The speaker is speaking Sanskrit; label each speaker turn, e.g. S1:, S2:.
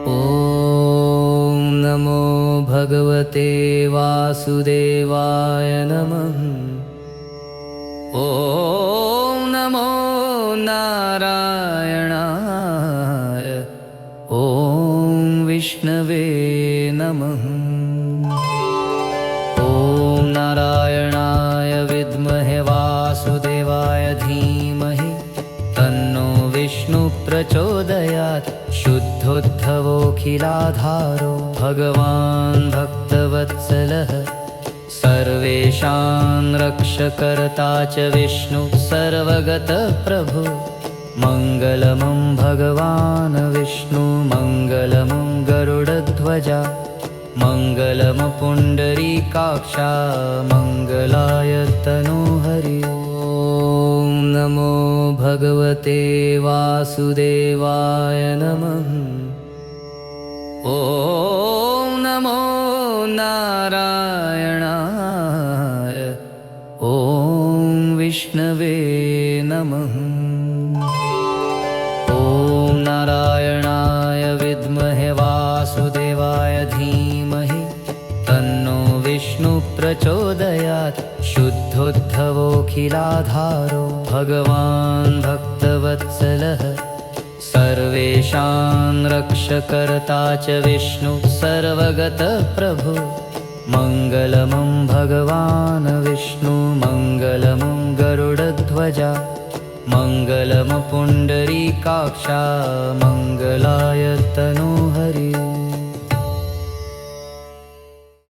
S1: ॐ नमो भगवते वासुदेवाय नमः। ॐ नमो नारायणाय। ॐ विष्णवे नमः। ॐ नारायणाय विद्महे वासुदेवाय धीमहि तन्नो विष्णु प्रचोदयात्। शुद्धोद्धवोऽखिलाधारो भगवान् भक्तवत्सलः सर्वेषां रक्षकर्ता च विष्णु सर्वगतः प्रभु। मङ्गलमं भगवान् विष्णु मङ्गलमं गरुडध्वजा मङ्गलमपुण्डरीकाक्षा मङ्गलाय तनोहरि। ॐ नमो भगवते वासुदेवाय नमः। ॐ नमो नारायणाय। ॐ विष्णवे नमः। ॐ नारायणाय विद्महे वासुदेवाय धीमहि तन्नो विष्णु प्रचोदयात्। शुद्धोद्धवोऽखिलाधारो भगवान् भक्तवत्सलः सर्वेषां रक्षकर्ता च विष्णु सर्वगतः प्रभु। मङ्गलमं भगवान् विष्णु मङ्गलमं गरुडध्वजा मङ्गलमपुण्डरीकाक्षा मङ्गलाय तनोहरि।